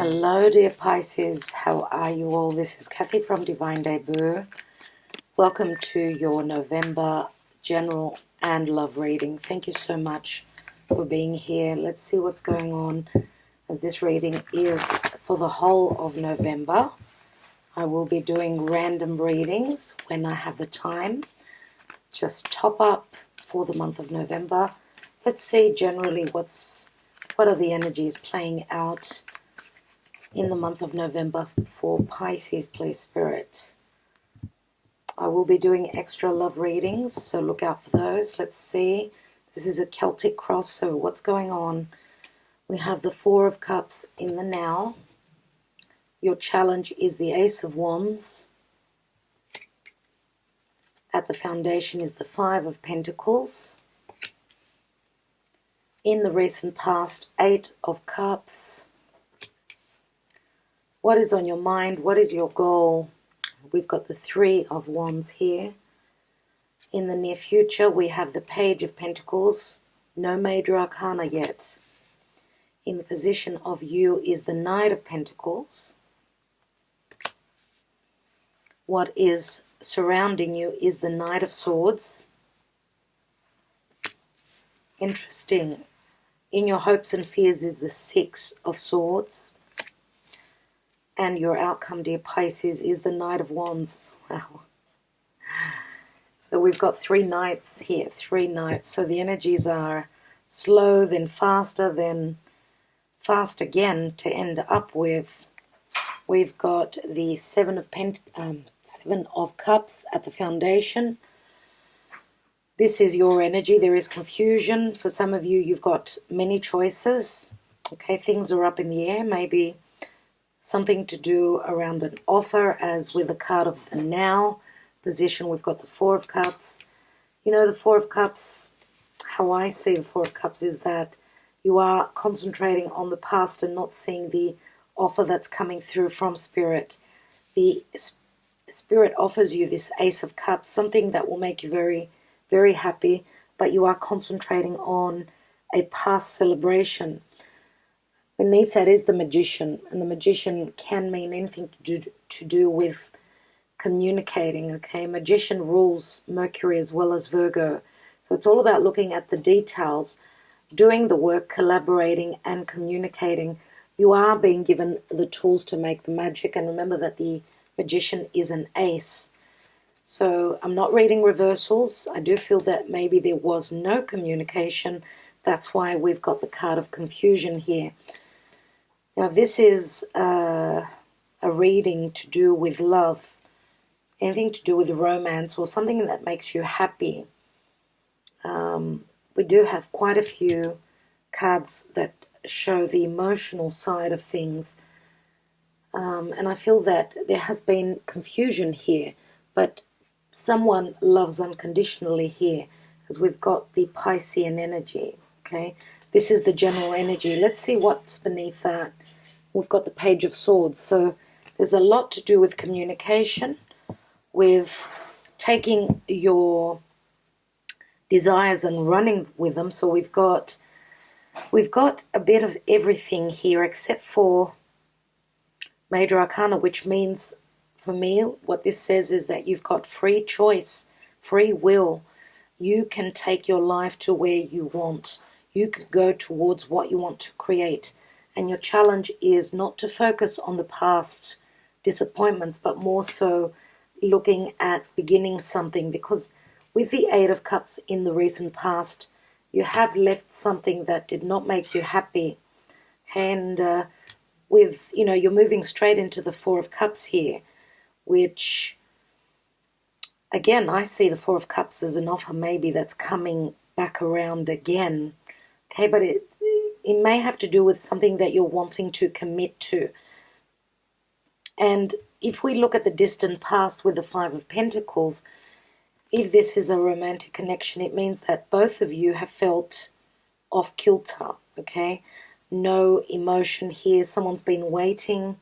Hello dear Pisces, how are you all? This is Kathy from Divine Debut. Welcome to your November general and love reading. Thank you so much for being here. Let's see what's going on, as this reading is for the whole of November. I will be doing random readings when I have the time. Just top up for the month of November. Let's see generally what are the energies playing out in the month of November for Pisces, please, Spirit. I will be doing extra love readings, so look out for those. Let's see. This is a Celtic cross, so what's going on? We have the Four of Cups in the now. Your challenge is the Ace of Wands. At the foundation is the Five of Pentacles. In the recent past, Eight of Cups. What is on your mind? What is your goal? We've got the Three of Wands here. In the near future, we have the Page of Pentacles. No major arcana yet. In the position of you is the Knight of Pentacles. What is surrounding you is the Knight of Swords. Interesting. In your hopes and fears is the Six of Swords. And your outcome, dear Pisces, is the Knight of Wands. Wow. So we've got three knights here, three knights. So the energies are slow, then fast again to end up with. We've got the Seven of Cups at the foundation. This is your energy. There is confusion. For some of you, you've got many choices. Okay, things are up in the air. Maybe something to do around an offer, as with the card of the now position, we've got the Four of Cups. You know, the Four of Cups, how I see the Four of Cups is that you are concentrating on the past and not seeing the offer that's coming through from Spirit. The Spirit offers you this Ace of Cups, something that will make you very, very happy, but you are concentrating on a past celebration. Beneath that is the Magician, and the Magician can mean anything to do with communicating, okay? Magician rules Mercury as well as Virgo. So it's all about looking at the details, doing the work, collaborating and communicating. You are being given the tools to make the magic, and remember that the Magician is an ace. So I'm not reading reversals. I do feel that maybe there was no communication. That's why we've got the card of confusion here. Now, this is a reading to do with love, anything to do with romance or something that makes you happy. We do have quite a few cards that show the emotional side of things. And I feel that there has been confusion here, but someone loves unconditionally here, as we've got the Piscean energy, okay? This is the general energy. Let's see what's beneath that. We've got the Page of Swords. So there's a lot to do with communication, with taking your desires and running with them. So we've got a bit of everything here except for Major Arcana, which means, for me, what this says is that you've got free choice, free will. You can take your life to where you want. You can go towards what you want to create. And your challenge is not to focus on the past disappointments, but more so looking at beginning something. Because with the Eight of Cups in the recent past, you have left something that did not make you happy. And with, you know, you're moving straight into the Four of Cups here, which, again, I see the Four of Cups as an offer maybe that's coming back around again. Okay, but it may have to do with something that you're wanting to commit to. And if we look at the distant past with the Five of Pentacles, if this is a romantic connection, it means that both of you have felt off kilter, okay? No emotion here. Someone's been waiting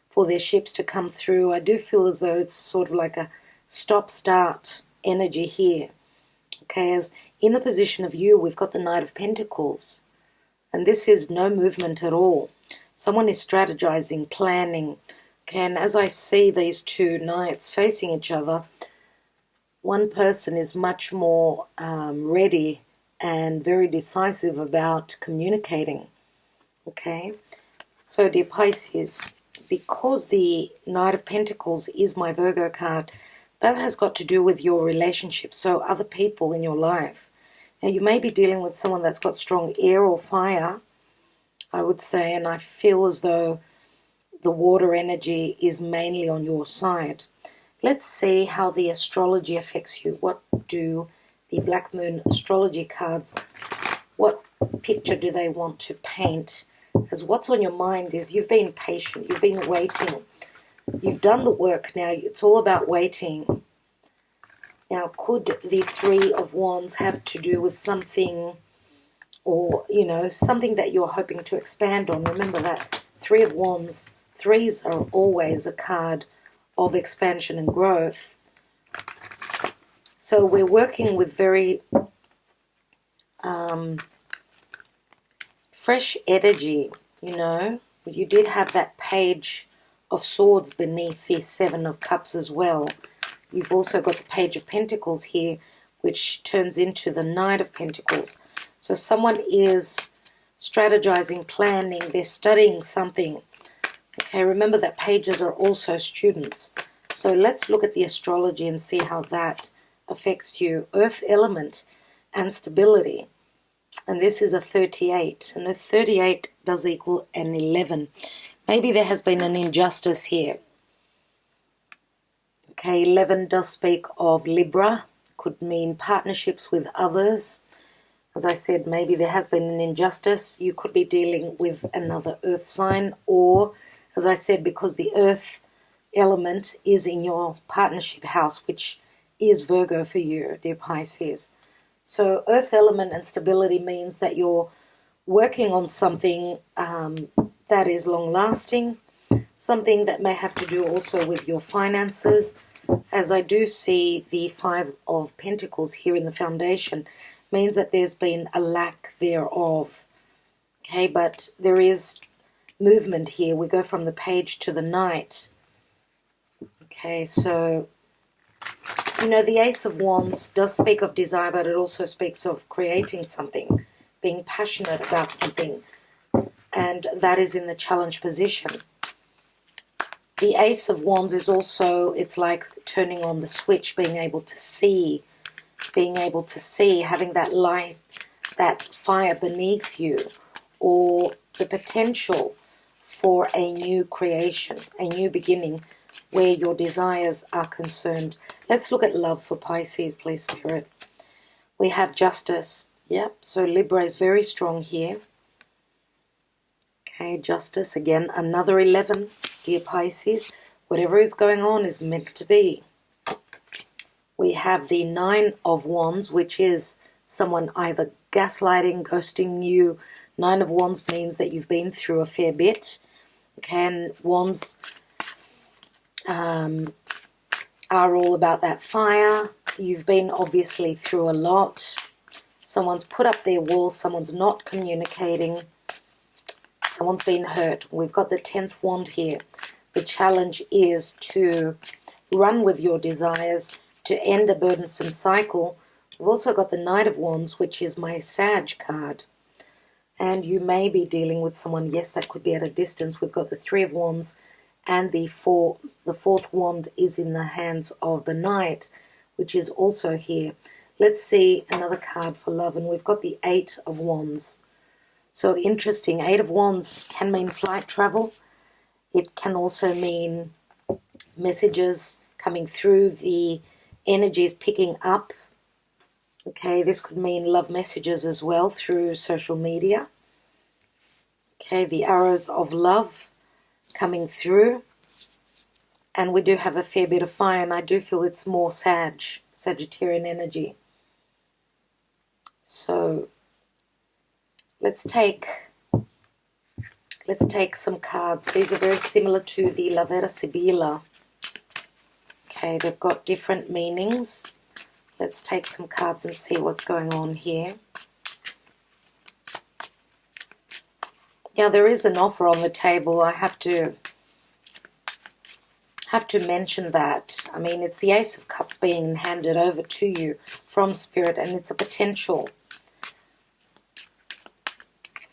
for their ships to come through. I do feel as though it's sort of like a stop-start energy here, okay? As in the position of you, we've got the Knight of Pentacles. And this is no movement at all. Someone is strategizing, planning. Okay, and as I see these two knights facing each other, one person is much more ready and very decisive about communicating. Okay, so dear Pisces, because the Knight of Pentacles is my Virgo card, that has got to do with your relationship, so other people in your life. Now, you may be dealing with someone that's got strong air or fire, I would say, and I feel as though the water energy is mainly on your side. Let's see how the astrology affects you. What do the Black Moon astrology cards, what picture do they want to paint? Because what's on your mind is you've been patient, you've been waiting, you've done the work now, it's all about waiting. Now, could the Three of Wands have to do with something, or, you know, something that you're hoping to expand on? Remember that Three of Wands, threes are always a card of expansion and growth. So we're working with very fresh energy, you know. You did have that Page of Swords beneath the Seven of Cups as well. You've also got the Page of Pentacles here, which turns into the Knight of Pentacles. So someone is strategizing, planning, they're studying something. Okay, remember that pages are also students. So let's look at the astrology and see how that affects you. Earth element and stability. And this is a 38. And a 38 does equal an 11. Maybe there has been an injustice here. Okay, 11 does speak of Libra. Could mean partnerships with others. As I said, maybe there has been an injustice. You could be dealing with another earth sign, or, as I said, because the earth element is in your partnership house, which is Virgo for you, dear Pisces. So earth element and stability means that you're working on something that is long-lasting, something that may have to do also with your finances. As I do see the Five of Pentacles here in the foundation, means that there's been a lack thereof. Okay, but there is movement here. We go from the Page to the Knight. Okay, so, you know, the Ace of Wands does speak of desire, but it also speaks of creating something, being passionate about something, and that is in the challenge position. The Ace of Wands is also, it's like turning on the switch, being able to see, having that light, that fire beneath you, or the potential for a new creation, a new beginning where your desires are concerned. Let's look at love for Pisces, please, Spirit. We have Justice. Yep, so Libra is very strong here. Okay, Justice, again, another 11, dear Pisces. Whatever is going on is meant to be. We have the Nine of Wands, which is someone either gaslighting, ghosting you. Nine of Wands means that you've been through a fair bit. Okay, and Wands are all about that fire. You've been obviously through a lot. Someone's put up their walls. Someone's not communicating. Someone's been hurt. We've got the 10th wand here. The challenge is to run with your desires, to end a burdensome cycle. We've also got the Knight of Wands, which is my Sag card. And you may be dealing with someone, yes, that could be at a distance. We've got the Three of Wands, and the fourth wand is in the hands of the Knight, which is also here. Let's see another card for love, and we've got the Eight of Wands. So interesting. Eight of Wands can mean flight travel. It can also mean messages coming through, the energies picking up. Okay, this could mean love messages as well through social media. Okay, the arrows of love coming through. And we do have a fair bit of fire, and I do feel it's more Sagittarian energy. So let's take some cards. These are very similar to the La Vera Sibilla. Okay, they've got different meanings. Let's take some cards and see what's going on here. Yeah, there is an offer on the table. I have to mention that. I mean, it's the Ace of Cups being handed over to you from Spirit, and it's a potential.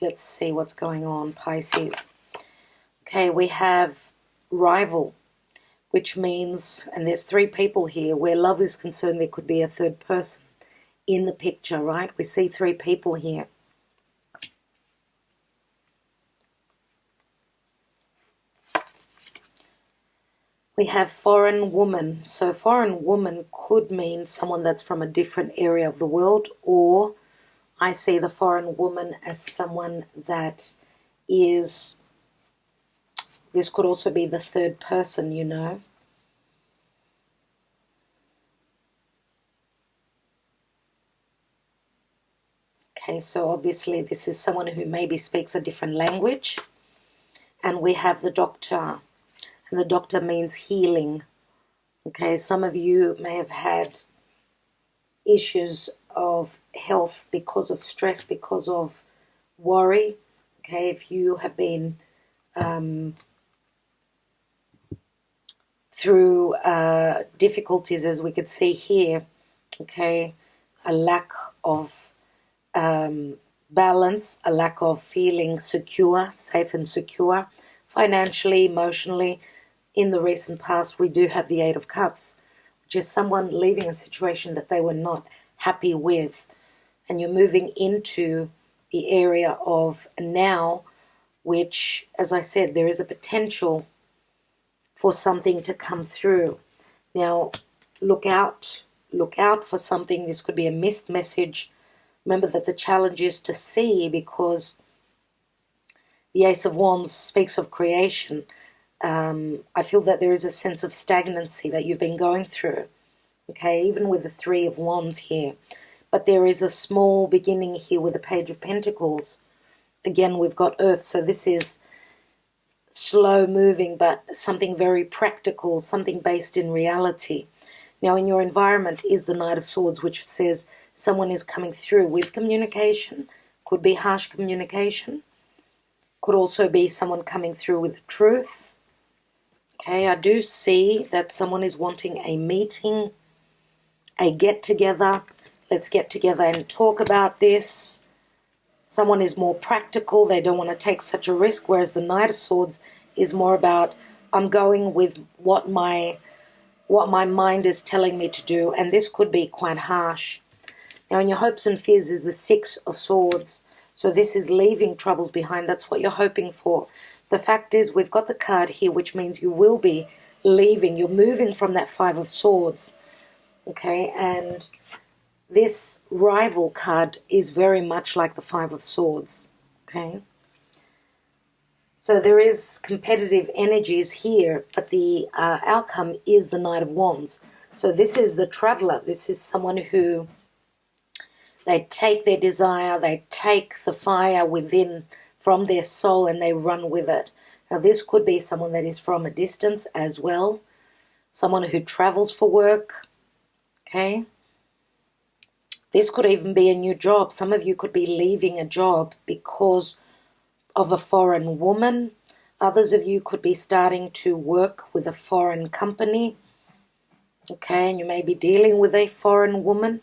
Let's see what's going on, Pisces. Okay, we have rival, which means, and there's 3 people here, where love is concerned, there could be a third person in the picture, right? We see 3 people here. We have foreign woman. So foreign woman could mean someone that's from a different area of the world, or I see the foreign woman as someone that is, this could also be the third person, you know. Okay, so obviously this is someone who maybe speaks a different language. And we have the Doctor. And the Doctor means healing. Okay, some of you may have had issues of health because of stress, because of worry. Okay, if you have been through difficulties, as we could see here, okay, a lack of balance, a lack of feeling secure, safe and secure, financially, emotionally. In the recent past, we do have the 8 of Cups, which is someone leaving a situation that they were not happy with. And you're moving into the area of now, which, as I said, there is a potential for something to come through. Now, look out for something. This could be a missed message. Remember that the challenge is to see, because the Ace of Wands speaks of creation. I feel that there is a sense of stagnancy that you've been going through, okay, even with the 3 of Wands here. But there is a small beginning here with the Page of Pentacles. Again, we've got Earth, so this is slow moving, but something very practical, something based in reality. Now, in your environment is the Knight of Swords, which says someone is coming through with communication. Could be harsh communication. Could also be someone coming through with the truth. Okay, I do see that someone is wanting a meeting, a get-together. Let's get together and talk about this. Someone is more practical. They don't want to take such a risk, whereas the Knight of Swords is more about, I'm going with what my mind is telling me to do, and this could be quite harsh. Now, in your hopes and fears is the 6 of Swords. So this is leaving troubles behind. That's what you're hoping for. The fact is, we've got the card here, which means you will be leaving. You're moving from that 5 of Swords. Okay, and this rival card is very much like the 5 of Swords. Okay. So there is competitive energies here, but the outcome is the Knight of Wands. So this is the traveler. This is someone who, they take their desire, they take the fire within from their soul and they run with it. Now this could be someone that is from a distance as well. Someone who travels for work. Okay. This could even be a new job. Some of you could be leaving a job because of a foreign woman. Others of you could be starting to work with a foreign company. Okay, and you may be dealing with a foreign woman.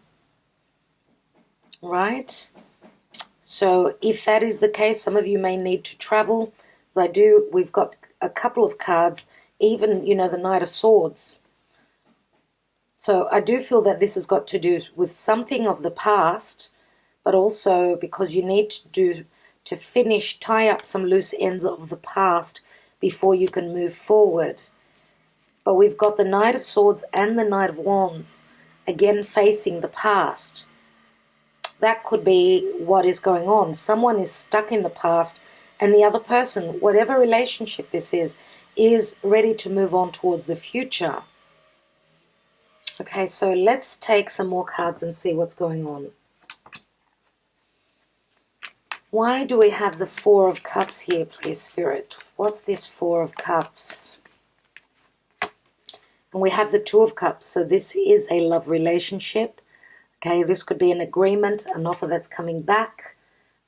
Right? So if that is the case, some of you may need to travel. As we've got a couple of cards, even, you know, the Knight of Swords. So I do feel that this has got to do with something of the past, but also because you need to finish, tie up some loose ends of the past before you can move forward. But we've got the Knight of Swords and the Knight of Wands, again facing the past. That could be what is going on. Someone is stuck in the past, and the other person, whatever relationship this is ready to move on towards the future. Okay, so let's take some more cards and see what's going on. Why do we have the 4 of Cups here, please, Spirit? What's this 4 of Cups? And we have the 2 of Cups, so this is a love relationship. Okay, this could be an agreement, an offer that's coming back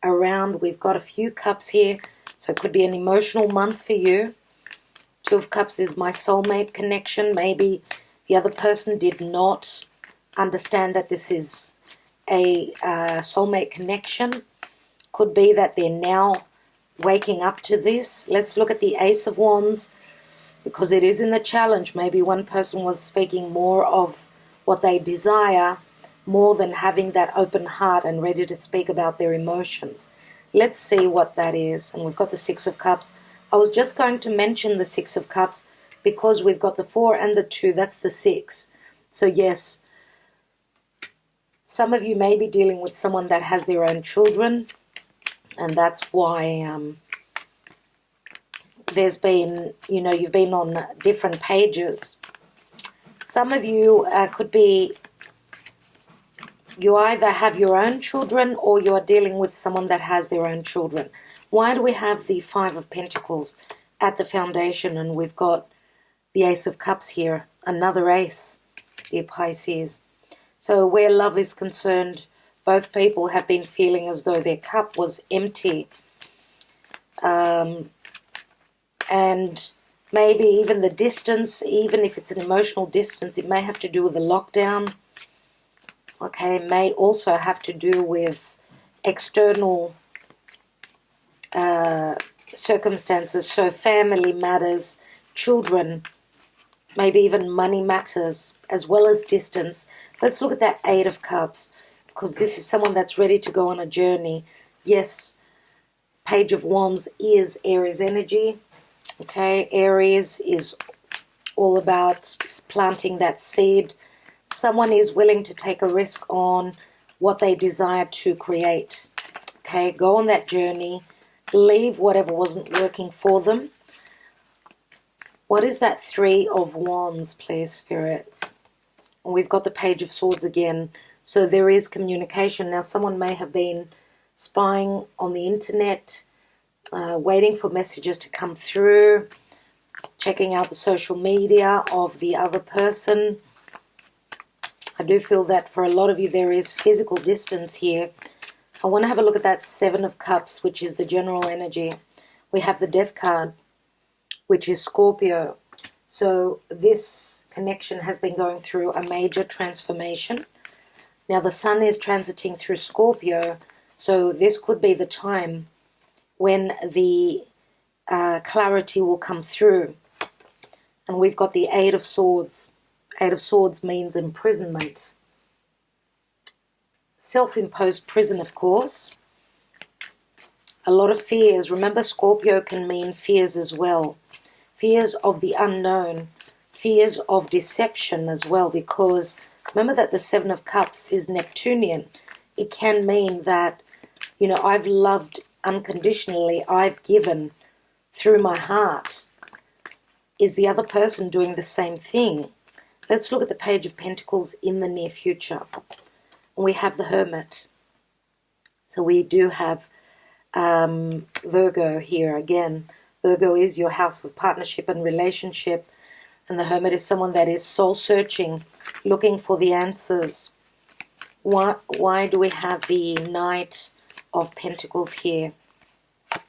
around. We've got a few cups here. So it could be an emotional month for you. Two of Cups is my soulmate connection. Maybe the other person did not understand that this is a soulmate connection. Could be that they're now waking up to this. Let's look at the Ace of Wands, because it is in the challenge. Maybe one person was speaking more of what they desire, more than having that open heart and ready to speak about their emotions. Let's see what that is. And we've got the Six of Cups. I was just going to mention the Six of Cups because we've got the 4 and the 2. That's the 6. So yes, some of you may be dealing with someone that has their own children, and that's why there's been, you know, you've been on different pages. Some of you could be, you either have your own children or you are dealing with someone that has their own children. Why do we have the 5 of Pentacles at the foundation, and we've got the Ace of Cups here, another ace, dear Pisces? So where love is concerned, both people have been feeling as though their cup was empty. And maybe even the distance, even if it's an emotional distance, it may have to do with the lockdown. Okay, may also have to do with external circumstances. So family matters, children, maybe even money matters, as well as distance. Let's look at that 8 of Cups, because this is someone that's ready to go on a journey. Yes, Page of Wands is Aries energy. Okay, Aries is all about planting that seed. Someone is willing to take a risk on what they desire to create. Okay, go on that journey. Leave whatever wasn't working for them. What is that 3 of Wands, please, Spirit? And we've got the Page of Swords again. So there is communication. Now, someone may have been spying on the internet, waiting for messages to come through, checking out the social media of the other person. I do feel that for a lot of you there is physical distance here. I want to have a look at that 7 of Cups, which is the general energy. We have the Death card, which is Scorpio. So this connection has been going through a major transformation. Now the Sun is transiting through Scorpio, so this could be the time when the clarity will come through. And we've got the 8 of Swords. 8 of Swords means imprisonment. Self-imposed prison, of course. A lot of fears. Remember, Scorpio can mean fears as well. Fears of the unknown. Fears of deception as well, because remember that the 7 of Cups is Neptunian. It can mean that, you know, I've loved unconditionally, I've given through my heart. Is the other person doing the same thing? Let's look at the Page of Pentacles in the near future. And we have the Hermit. So we do have Virgo here again. Virgo is your house of partnership and relationship. And the Hermit is someone that is soul-searching, looking for the answers. Why do we have the Knight of Pentacles here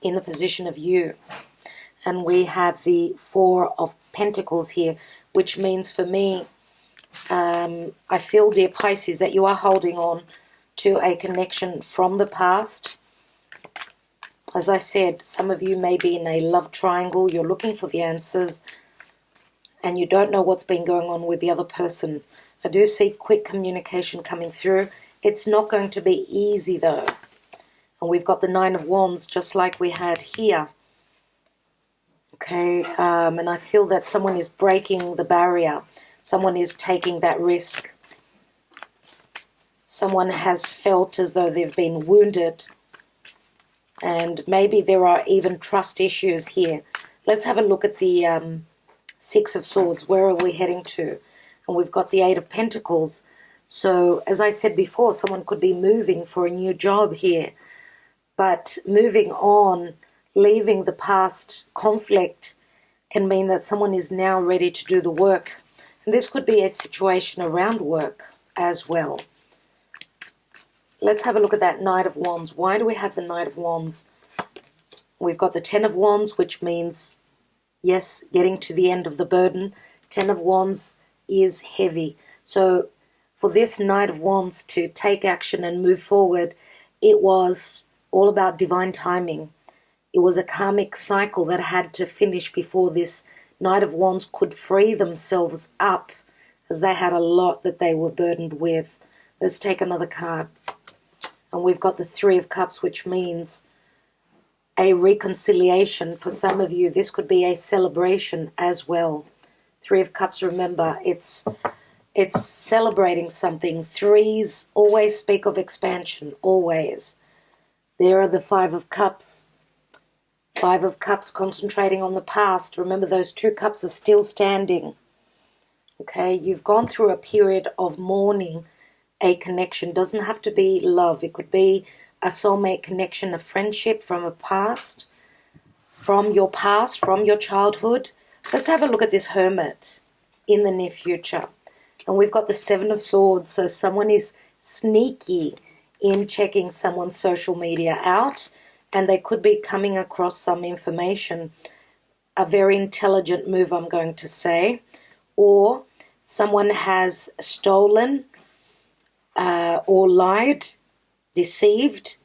in the position of you? And we have the 4 of Pentacles here, which means for me, I feel, dear Pisces, that you are holding on to a connection from the past. As I said, some of you may be in a love triangle. You're looking for the answers and you don't know what's been going on with the other person. I do see quick communication coming through. It's not going to be easy though. And we've got the 9 of Wands just like we had here. Okay, and I feel that someone is breaking the barrier. Someone is taking that risk. Someone has felt as though they've been wounded. And maybe there are even trust issues here. Let's have a look at the 6 of Swords. Where are we heading to? And we've got the 8 of Pentacles. So, as I said before, someone could be moving for a new job here. But moving on, leaving the past conflict can mean that someone is now ready to do the work. And this could be a situation around work as well. Let's have a look at that Knight of Wands. Why do we have the Knight of Wands? We've got the Ten of Wands, which means, yes, getting to the end of the burden. Ten of Wands is heavy. So for this Knight of Wands to take action and move forward, it was all about divine timing. It was a karmic cycle that had to finish before this Knight of Wands could free themselves up, as they had a lot that they were burdened with. Let's take another card. And we've got the Three of Cups, which means a reconciliation. For some of you, this could be a celebration as well. Three of Cups, remember, it's celebrating something. Threes always speak of expansion, always. There are the Five of Cups. Five of Cups concentrating on the past. Remember, those two cups are still standing. Okay, you've gone through a period of mourning a connection. Doesn't have to be love. It could be a soulmate connection, a friendship from a past, from your childhood. Let's have a look at this Hermit in the near future. And we've got the Seven of Swords. So someone is sneaky in checking someone's social media out, and they could be coming across some information. A very intelligent move, I'm going to say. Or someone has stolen or lied, deceived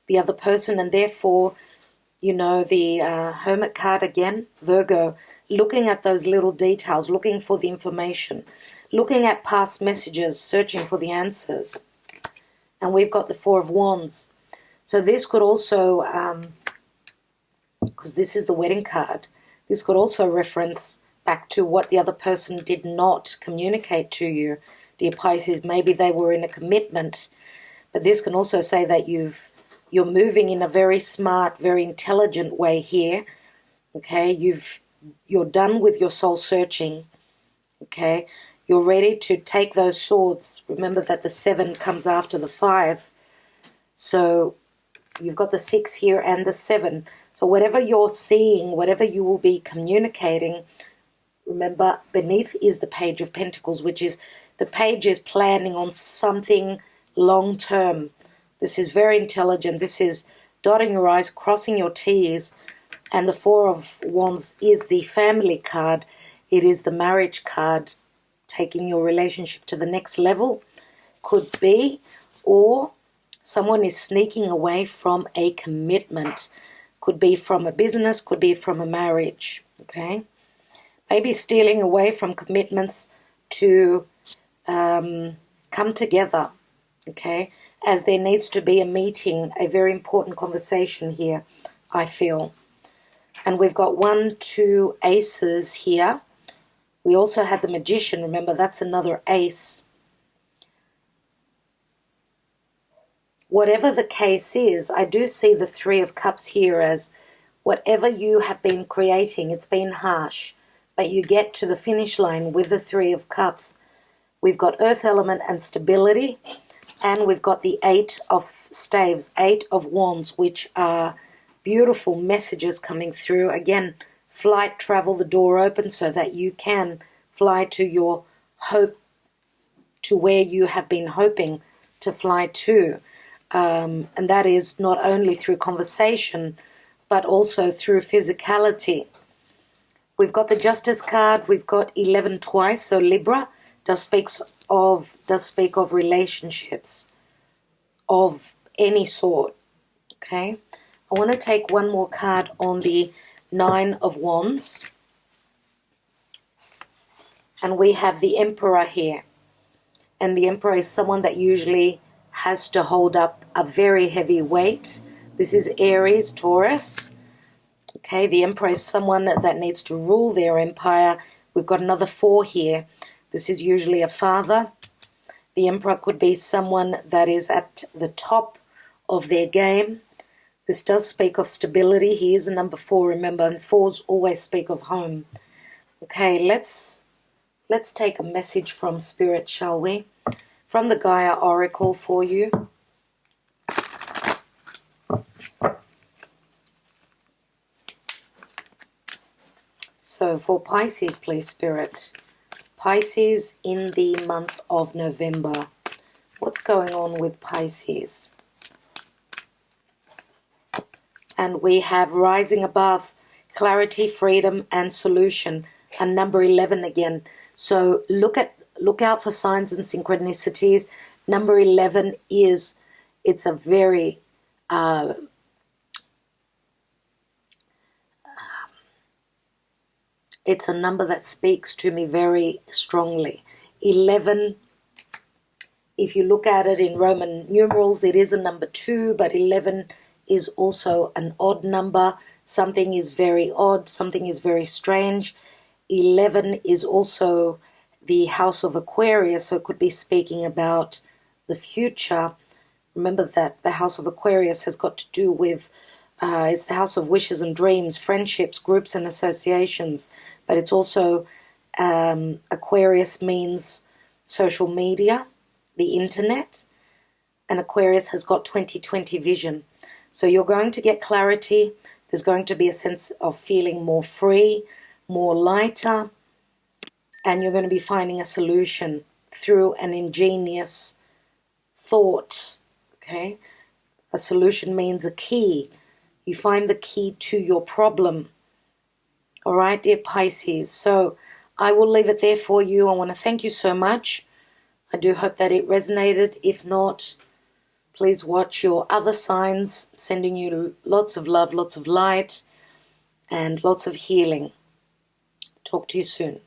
the other person, and therefore, you know, the Hermit card again, Virgo, looking at those little details, looking for the information, looking at past messages, searching for the answers. And we've got the Four of Wands. So this could also, because this is the wedding card, this could also reference back to what the other person did not communicate to you. Dear Pisces, maybe they were in a commitment, but this can also say that you're moving in a very smart, very intelligent way here. Okay, you're done with your soul searching. Okay, you're ready to take those swords. Remember that the Seven comes after the Five. So you've got the Six here and the Seven. So whatever you're seeing, whatever you will be communicating, remember beneath is the Page of Pentacles, which is the page is planning on something long term. This is very intelligent. This is dotting your I's, crossing your T's. And the Four of Wands is the family card. It is the marriage card, taking your relationship to the next level. Could be, or someone is sneaking away from a commitment. Could be from a business, could be from a marriage. Okay? Maybe stealing away from commitments to come together. Okay? As there needs to be a meeting, a very important conversation here, I feel. And we've got 1, 2 aces here. We also had the Magician. Remember, that's another ace. Whatever the case is, I do see the Three of Cups here as whatever you have been creating, it's been harsh, but you get to the finish line with the Three of Cups. We've got Earth element and stability, and we've got the Eight of Staves, Eight of Wands, which are beautiful messages coming through. Again, flight, travel, the door open so that you can fly to your hope, to where you have been hoping to fly to. And that is not only through conversation, but also through physicality. We've got the Justice card. We've got 11 twice. So Libra does speak of relationships of any sort. Okay. I want to take one more card on the Nine of Wands. And we have the Emperor here. And the Emperor is someone that usually has to hold up a very heavy weight. This is Aries, Taurus. Okay, the Emperor is someone that needs to rule their empire. We've got another 4 here. This is usually a father. The Emperor could be someone that is at the top of their game. This does speak of stability. He is a number 4, remember, and 4s always speak of home. Okay, let's take a message from Spirit, shall we? From the Gaia Oracle for you. So for Pisces, please, Spirit. Pisces in the month of November. What's going on with Pisces? And we have rising above, clarity, freedom, and solution, and number 11 again. So look out for signs and synchronicities. Number 11 it's a very it's a number that speaks to me very strongly. 11, if you look at it in Roman numerals, it is a number 2, but 11 is also an odd number. Something is very odd, something is very strange. 11 is also the house of Aquarius, so it could be speaking about the future. Remember that the house of Aquarius has got to do with, it's the house of wishes and dreams, friendships, groups and associations. But it's also, Aquarius means social media, the internet, and Aquarius has got 20/20 vision. So you're going to get clarity. There's going to be a sense of feeling more free, more lighter, and you're going to be finding a solution through an ingenious thought, okay? A solution means a key. You find the key to your problem. All right, dear Pisces. So I will leave it there for you. I want to thank you so much. I do hope that it resonated. If not, please watch your other signs, sending you lots of love, lots of light, and lots of healing. Talk to you soon.